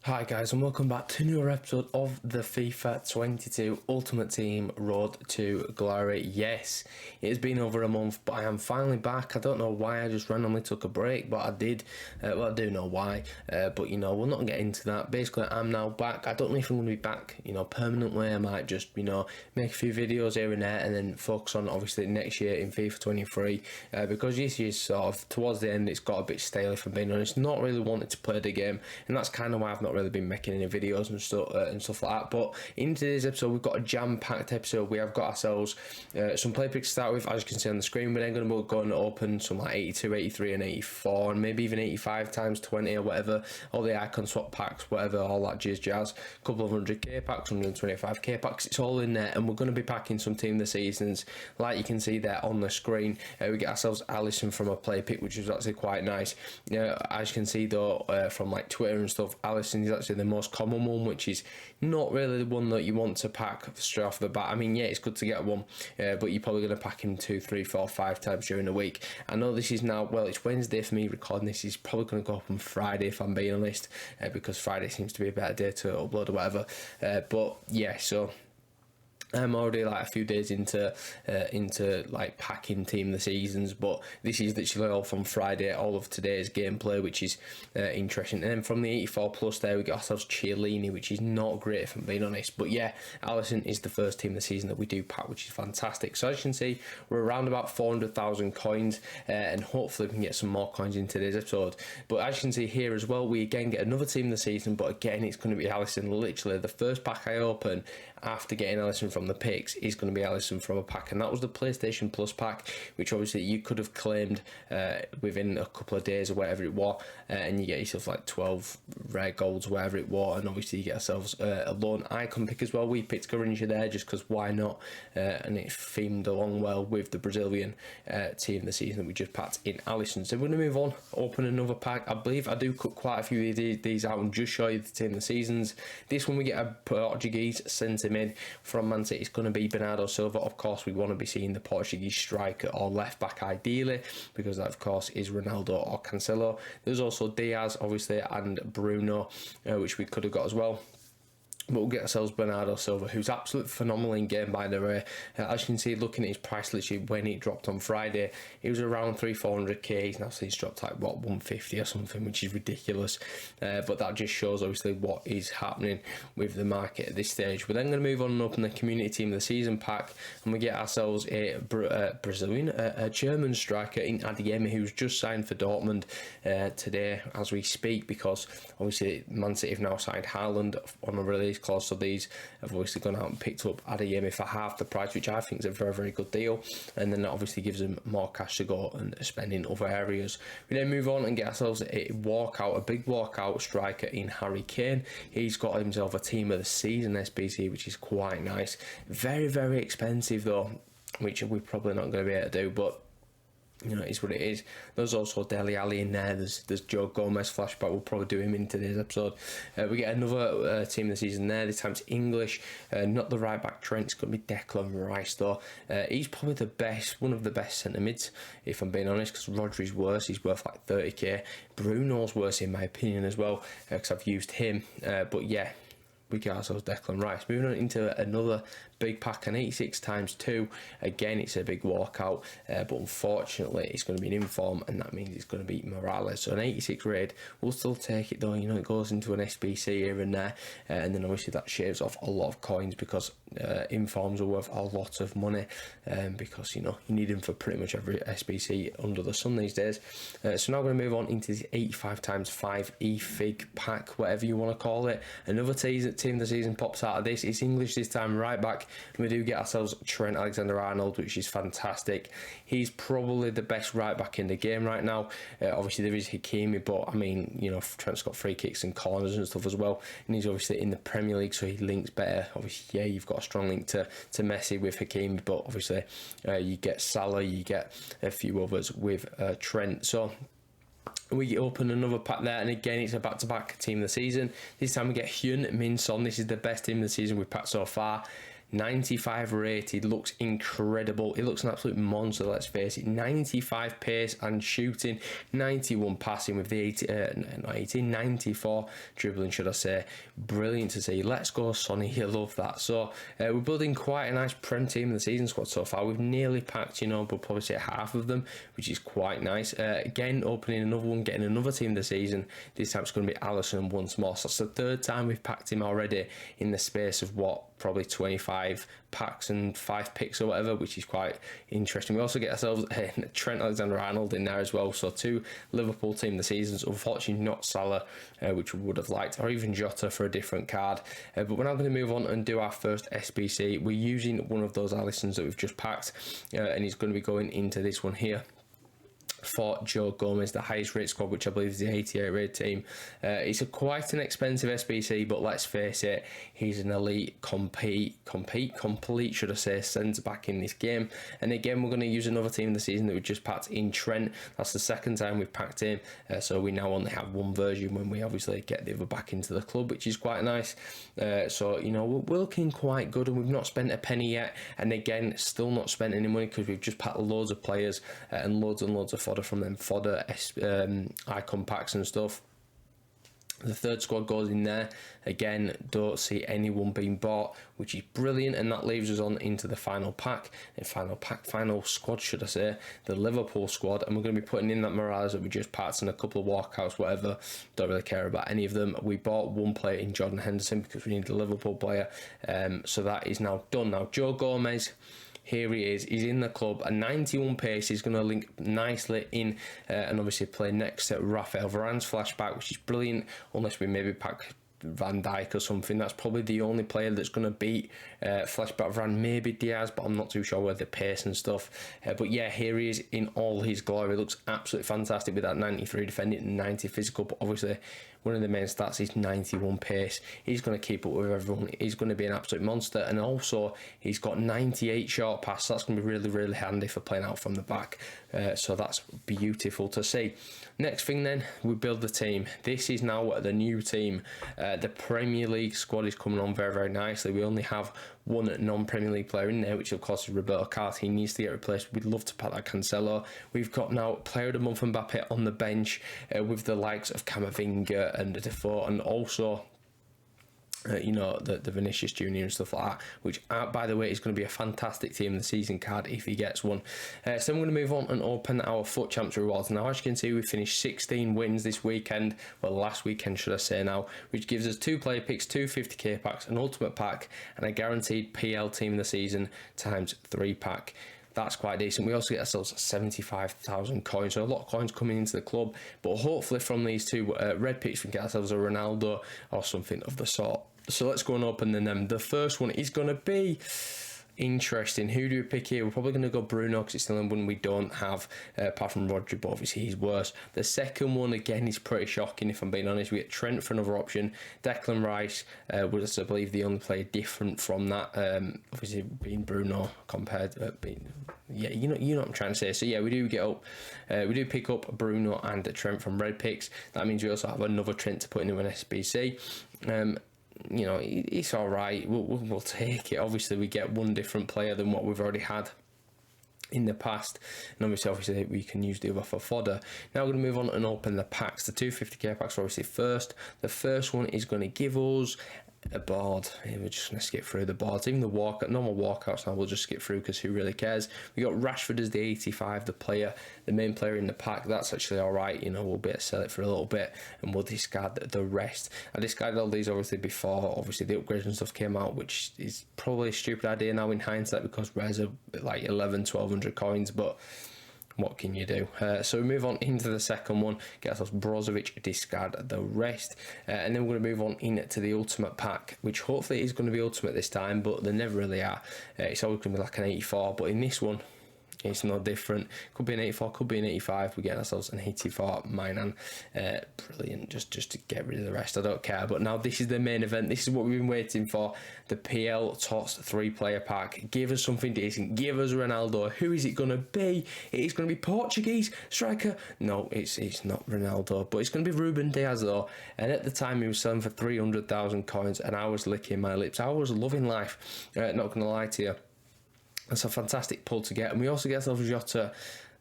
Hi guys, and welcome back to another episode of the FIFA 22 Ultimate Team Road to Glory. Yes, it has been over a month, but I am finally back. I don't know why I just randomly took a break, but I did. Well, I do know why, but we'll not get into that. Basically, I'm now back. I don't know if I'm going to be back, permanently. I might just, make a few videos here and there and then focus on, obviously, next year in FIFA 23, because this year's sort of, towards the end, it's got a bit stale, if I'm being honest. Not really wanted to play the game, and that's kind of why I've not really been making any videos and stuff like that. But in today's episode, we've got a jam-packed episode. We have got ourselves some play picks to start with, as you can see on the screen. We're then going to go and open some like 82, 83 and 84 and maybe even 85 times 20 or whatever, all the icon swap packs, whatever, all that jazz. A couple of 100k packs, 125k packs, it's all in there, and we're going to be packing some team of the seasons like you can see there on the screen. We get ourselves Allison from a play pick, which is actually quite nice. As you can see though, from like Twitter and stuff, Allison is actually the most common one, which is not really the one that you want to pack straight off the bat. I mean, yeah, it's good to get one, but you're probably going to pack him 2, 3, 4, 5 times during the week. I know this is now, well, it's Wednesday for me recording this. Is probably going to go up on Friday if I'm being honest, because Friday seems to be a better day to upload or whatever. But yeah, so I'm already like a few days into like packing team of the seasons, but this is literally all from Friday, all of today's gameplay, which is interesting. And then from the 84 plus there, we got ourselves Chiellini, which is not great if I'm being honest, but yeah, Allison is the first team of the season that we do pack, which is fantastic. So as you can see, we're around about 400,000 coins, and hopefully we can get some more coins in today's episode. But as you can see here as well, we again get another team of the season, but again it's going to be Allison. Literally the first pack I open after getting Allison from the picks is going to be Allison from a pack, and that was the PlayStation Plus pack, which obviously you could have claimed within a couple of days or whatever it was, and you get yourself like 12 rare golds, whatever it was, and obviously you get ourselves a lone icon pick as well. We picked Garrincha there just because why not, and it themed along well with the Brazilian team of the season that we just packed in Allison. So we're going to move on, open another pack. I believe I do cut quite a few of these out and just show you the team of the seasons. This one we get a Portuguese centre mid from Man City. It's going to be Bernardo Silva. Of course, we want to be seeing the Portuguese striker or left back ideally, because that of course is Ronaldo or Cancelo. There's also Diaz obviously and Bruno, which we could have got as well. But we'll get ourselves Bernardo Silva, who's absolutely phenomenal in game, by the way. As you can see, looking at his price literally when it dropped on Friday, it was around 300-400k. He's now since dropped like what 150 or something, which is ridiculous. But that just shows obviously what is happening with the market at this stage. We're then going to move on and open the community team of the season pack, and we get ourselves a Brazilian, a German striker in Adeyemi, who's just signed for Dortmund today as we speak, because obviously Man City have now signed Haaland on a release clause, so these have obviously gone out and picked up Adeyemi for half the price, which I think is a very, very good deal, and then that obviously gives them more cash to go and spend in other areas. We then move on and get ourselves a big walkout striker in Harry Kane. He's got himself a team of the season SBC, which is quite nice. Very, very expensive though, which we're probably not going to be able to do, but it is what it is. There's also Dele Alli in there. There's Joe Gomez flashback. We'll probably do him in today's episode. We get another team of the season there. This time it's English. Not the right back Trent. It's going to be Declan Rice though. He's probably the best, one of the best centre mids, if I'm being honest, because Rodri's worse. He's worth like 30k. Bruno's worse in my opinion as well, because I've used him. But yeah, we get ourselves Declan Rice. Moving on into another big pack, an 86 times 2. Again, it's a big walkout, but unfortunately it's going to be an inform, and that means it's going to be Morales. So an 86 raid, we'll still take it though. It goes into an SBC here and there, and then obviously that shaves off a lot of coins, because informs are worth a lot of money, because you need them for pretty much every SBC under the sun these days. So now we're going to move on into the 85 times 5 e-fig pack, whatever you want to call it. Another team of the season pops out of this. It's English this time, right back. We do get ourselves Trent Alexander-Arnold, which is fantastic. He's probably the best right back in the game right now. Obviously there is Hakimi, but I mean, Trent's got free kicks and corners and stuff as well, and he's obviously in the Premier League, so he links better. Obviously, yeah, you've got a strong link to Messi with Hakimi, but obviously you get Salah, you get a few others with Trent. So we open another pack there, and again it's a back-to-back team of the season. This time we get Hyun Min Son. This is the best team of the season we've packed so far. 95 rated, looks incredible. He looks an absolute monster, let's face it. 95 pace and shooting, 91 passing with the 94 dribbling, should I say. Brilliant to see. Let's go, Sonny. You love that. So we're building quite a nice Prem team in the season squad so far. We've nearly packed, we'll probably say half of them, which is quite nice. Again, opening another one, getting another team this season. This time it's going to be Allison once more. So that's the third time we've packed him already in the space of probably 25 packs and 5 picks or whatever, which is quite interesting. We also get ourselves Trent Alexander-Arnold in there as well. So 2 Liverpool team this season. Unfortunately not Salah, which we would have liked, or even Jota for a different card. But we're now going to move on and do our first SBC. We're using one of those Allisons that we've just packed, and he's going to be going into this one here for Joe Gomez, the highest rate squad, which I believe is the 88 rate team. It's quite an expensive SBC, but let's face it, he's an elite complete, should I say, centre back in this game. And again, we're going to use another team in the season that we just packed in Trent. That's the second time we've packed him, so we now only have one version when we obviously get the other back into the club, which is quite nice. So we're looking quite good, and we've not spent a penny yet. And again, still not spent any money because we've just packed loads of players and loads of fodder from them icon packs and stuff. The third squad goes in there. Again, don't see anyone being bought, which is brilliant, and that leaves us on into the final squad, should I say, the Liverpool squad. And we're going to be putting in that Morales that we just packed and a couple of walkouts, whatever. Don't really care about any of them. We bought one player in Jordan Henderson because we needed a Liverpool player, so that is now done. Now Joe Gomez, here he is. He's in the club. A 91 pace. He's going to link nicely in and obviously play next to Rafael Varane's flashback, which is brilliant, unless we maybe pack Van Dijk or something. That's probably the only player that's going to beat flashback Varane, maybe Diaz, but I'm not too sure where the pace and stuff. But yeah, here he is in all his glory. Looks absolutely fantastic with that 93 defending and 90 physical, but obviously one of the main stats is 91 pace. He's going to keep up with everyone. He's going to be an absolute monster, and also he's got 98 short pass. That's going to be really, really handy for playing out from the back. So that's beautiful to see. Next thing then, we build the team. This is now the new team. The Premier League squad is coming on very, very nicely. We only have one non-Premier League player in there, which of course is Roberto Carlos. He needs to get replaced. We'd love to pack that Cancelo. We've got now Player of the Month Mbappe on the bench with the likes of Camavinga and Defoe, and also the Vinicius Junior and stuff like that, which by the way is going to be a fantastic team in the season card if he gets one. So I'm going to move on and open our FUT Champs rewards. Now, as you can see, we finished 16 wins this weekend, well, last weekend should I say now, which gives us 2 player picks, 2 50k packs, an ultimate pack, and a guaranteed PL team in the season times 3 pack. That's quite decent. We also get ourselves 75,000 coins, so a lot of coins coming into the club, but hopefully from these 2 red picks we can get ourselves a Ronaldo or something of the sort. So let's go and open them. The first one is going to be interesting. Who do we pick here? We're probably going to go Bruno because it's the only one we don't have, apart from Rodri, but obviously he's worse. The second one, again, is pretty shocking if I'm being honest. We get Trent for another option. Declan Rice was, I believe, the only player different from that, obviously being Bruno compared being... Yeah, you know what I'm trying to say. So yeah, we do pick up Bruno and Trent from red picks. That means we also have another Trent to put into an SBC. It's all right. We'll take it. Obviously, we get one different player than what we've already had in the past, and obviously we can use the other for fodder. Now we're going to move on and open the packs. The 250k packs are obviously first. The first one is going to give us a board. We're just going to skip through the boards. Even the normal walkouts now we'll just skip through because who really cares. We got Rashford as the 85, the main player in the pack. That's actually alright, we'll be able to sell it for a little bit and we'll discard the rest. I discarded all these obviously before obviously the upgrades and stuff came out, which is probably a stupid idea now in hindsight because rares are like 1200 coins, but what can you do? So we move on into the second one, get ourselves Brozovic, discard the rest, and then we're going to move on into the ultimate pack, which hopefully is going to be ultimate this time, but they never really are. It's always going to be like an 84, but in this one It's no different. Could be an 84, could be an 85. We're getting ourselves an 84 Mainan. Brilliant. Just to get rid of the rest. I don't care. But now this is the main event. This is what we've been waiting for. The PL Tots 3-player pack. Give us something decent. Give us Ronaldo. Who is it going to be? It is going to be Portuguese striker. No, it's not Ronaldo. But it's going to be Ruben Diaz though. And at the time he was selling for 300,000 coins. And I was licking my lips. I was loving life. Not going to lie to you. That's a fantastic pull to get. And we also get ourselves Jota.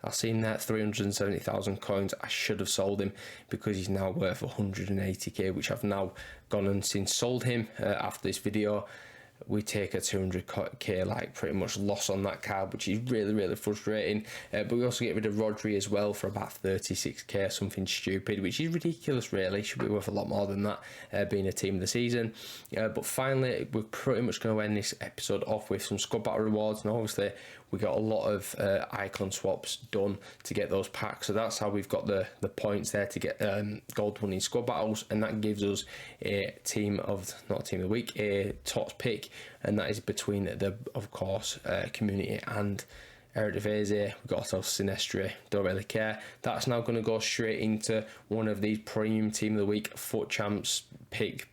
I've seen that 370,000 coins. I should have sold him because he's now worth 180k, which I've now gone and since sold him after this video. We take a 200k like pretty much loss on that card, which is really frustrating. But we also get rid of Rodri as well for about 36k, something stupid, which is ridiculous really. Should be worth a lot more than that, being a team of the season. But finally, we're pretty much going to end this episode off with some squad battle rewards, and obviously we got a lot of icon swaps done to get those packs. So that's how we've got the points there to get gold winning squad battles, and that gives us a team of, not a team of the week, a Tots pick, and that is between the, of course, community and Eredivisie. We've got ourselves Sinestri, don't really care. That's now going to go straight into one of these premium team of the week, foot champs, pick,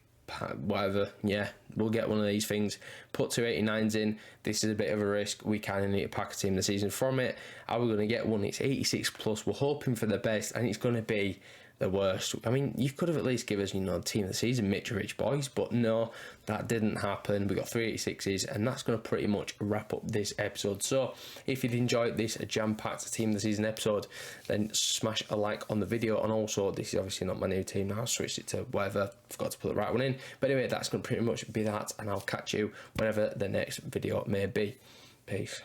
whatever. Yeah, we'll get one of these things. Put 289s in. This is a bit of a risk. We kind of need to pack a team of the season from it. Are we going to get one? It's 86 plus. We're hoping for the best, and it's going to be the worst. I mean, you could have at least given us, you know, team of the season, Mitrovic boys, but no, that didn't happen. We got 386s, and that's going to pretty much wrap up this episode. So if you'd enjoyed this jam-packed team of the season episode, then smash a like on the video. And also, this is obviously not my new team now. I switched it to whatever. Forgot to put the right one in. But anyway, that's going to pretty much be that, and I'll catch you whenever the next video may be. Peace.